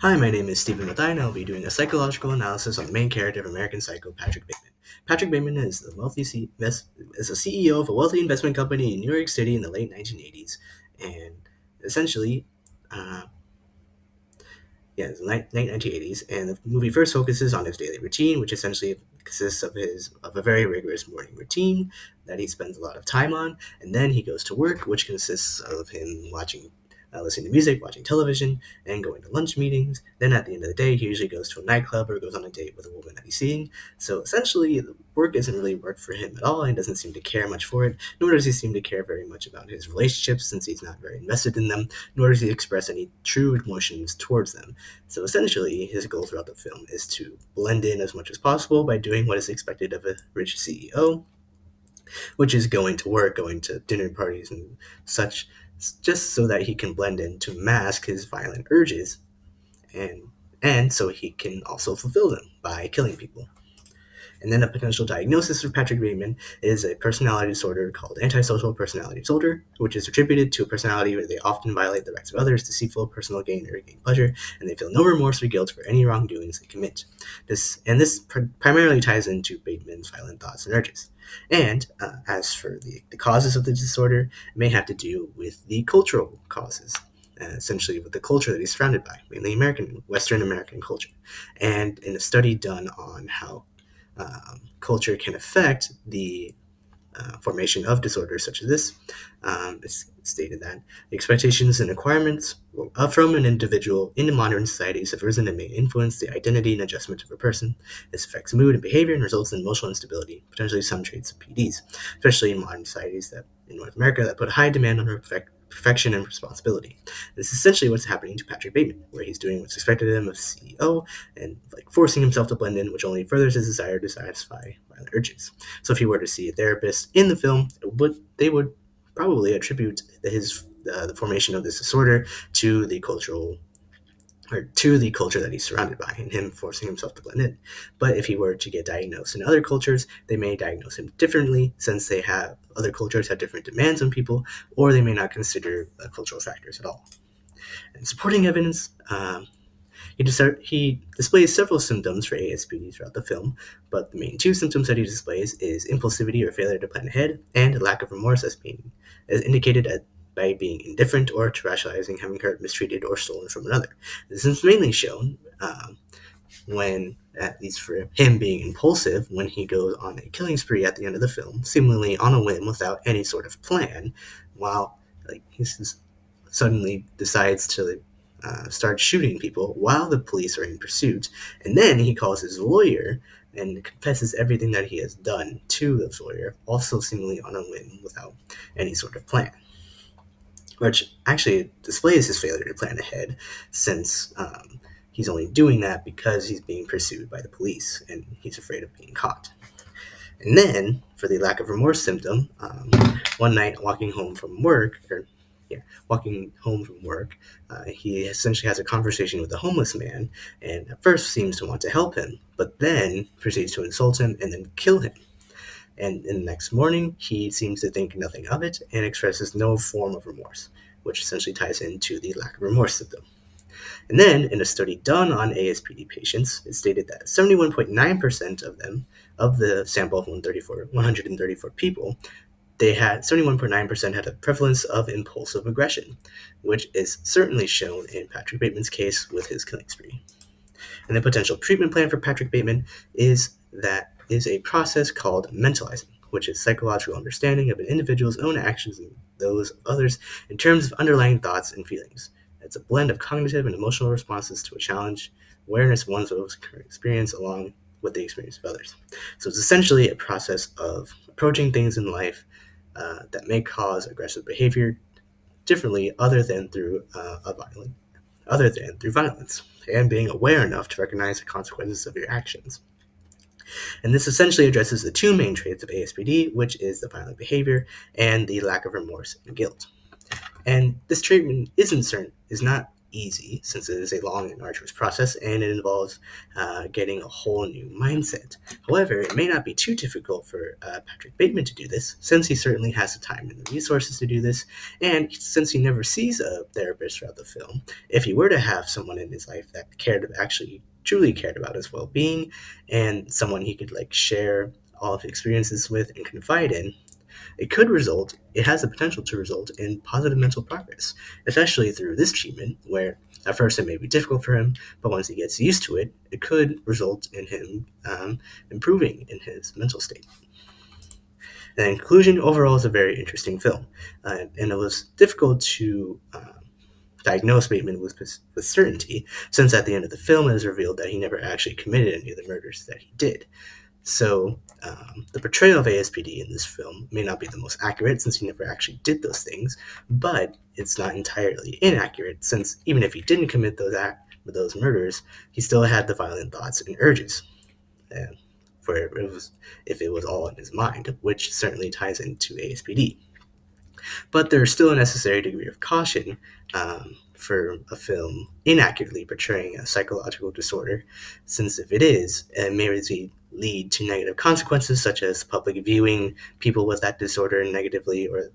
Hi, my name is Stephen Mathai, and I'll be doing a psychological analysis on the main character of American Psycho, Patrick Bateman. Patrick Bateman is is a CEO of a wealthy investment company in New York City in the late 1980s, and essentially, uh, it's the late 1980s, and the movie first focuses on his daily routine, which essentially consists of a very rigorous morning routine that he spends a lot of time on, and then he goes to work, which consists of him listening to music, watching television, and going to lunch meetings. Then at the end of the day, he usually goes to a nightclub or goes on a date with a woman that he's seeing. So essentially, work isn't really work for him at all, and he doesn't seem to care much for it, nor does he seem to care very much about his relationships since he's not very invested in them, nor does he express any true emotions towards them. So essentially, his goal throughout the film is to blend in as much as possible by doing what is expected of a rich CEO, which is going to work, going to dinner parties and such, just so that he can blend in to mask his violent urges and and so he can also fulfill them by killing people. And then a potential diagnosis for Patrick Bateman is a personality disorder called antisocial personality disorder, which is attributed to a personality where they often violate the rights of others, deceitful, personal gain, or gain pleasure, and they feel no remorse or guilt for any wrongdoings they commit. This primarily ties into Bateman's violent thoughts and urges. And as for the causes of the disorder, it may have to do with the cultural causes. Essentially, with the culture that he's surrounded by, mainly Western American culture. And in a study done on how culture can affect the formation of disorders such as this. It's stated that the expectations and requirements from an individual in modern societies have risen and may influence the identity and adjustment of a person. This affects mood and behavior and results in emotional instability, potentially some traits of PDs, especially in modern societies that in North America that put high demand on perfection and responsibility. This is essentially what's happening to Patrick Bateman, where he's doing what's expected of him as CEO and like forcing himself to blend in, which only furthers his desire to satisfy violent urges. So if you were to see a therapist in the film, they would probably attribute the formation of this disorder to the culture that he's surrounded by and him forcing himself to blend in. But if he were to get diagnosed in other cultures, they may diagnose him differently since other cultures have different demands on people, or they may not consider cultural factors at all. And supporting evidence, he displays several symptoms for ASPD throughout the film, but the main two symptoms that he displays is impulsivity or failure to plan ahead, and lack of remorse as indicated by being indifferent or to rationalizing having hurt, mistreated, or stolen from another. This is mainly shown when, at least for him being impulsive, when he goes on a killing spree at the end of the film, seemingly on a whim without any sort of plan, while he suddenly decides to start shooting people while the police are in pursuit. And then he calls his lawyer and confesses everything that he has done to the lawyer, also seemingly on a whim without any sort of plan. Which actually displays his failure to plan ahead, since he's only doing that because he's being pursued by the police and he's afraid of being caught. And then, for the lack of remorse symptom, one night walking home from work, he essentially has a conversation with a homeless man, and at first seems to want to help him, but then proceeds to insult him and then kill him. And in the next morning, he seems to think nothing of it and expresses no form of remorse, which essentially ties into the lack of remorse symptom. And then, in a study done on ASPD patients, it stated that 71.9% of them, of the sample of 134 people, they had 71.9% had a prevalence of impulsive aggression, which is certainly shown in Patrick Bateman's case with his killing spree. And the potential treatment plan for Patrick Bateman is a process called mentalizing, which is psychological understanding of an individual's own actions and those of others in terms of underlying thoughts and feelings. It's a blend of cognitive and emotional responses to a challenge, awareness of one's own experience along with the experience of others. So it's essentially a process of approaching things in life that may cause aggressive behavior differently other than through violence, and being aware enough to recognize the consequences of your actions. And this essentially addresses the two main traits of ASPD, which is the violent behavior and the lack of remorse and guilt. And this treatment is not easy, since it is a long and arduous process and it involves getting a whole new mindset. However, it may not be too difficult for Patrick Bateman to do this, since he certainly has the time and the resources to do this, and since he never sees a therapist throughout the film. If he were to have someone in his life that actually truly cared about his well-being, and someone he could share all of his experiences with and confide in, it has the potential to result in positive mental progress, especially through this treatment, where at first it may be difficult for him, but once he gets used to it, it could result in him improving in his mental state. And in conclusion, overall, it's a very interesting film, and it was difficult to diagnose Bateman with certainty, since at the end of the film it is revealed that he never actually committed any of the murders that he did. So the portrayal of ASPD in this film may not be the most accurate, since he never actually did those things, but it's not entirely inaccurate, since even if he didn't commit those murders, he still had the violent thoughts and urges. If it was all in his mind, which certainly ties into ASPD. But there's still a necessary degree of caution for a film inaccurately portraying a psychological disorder, since if it is, it may lead to negative consequences, such as public viewing people with that disorder negatively, or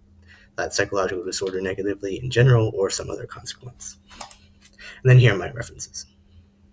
that psychological disorder negatively in general, or some other consequence. And then here are my references.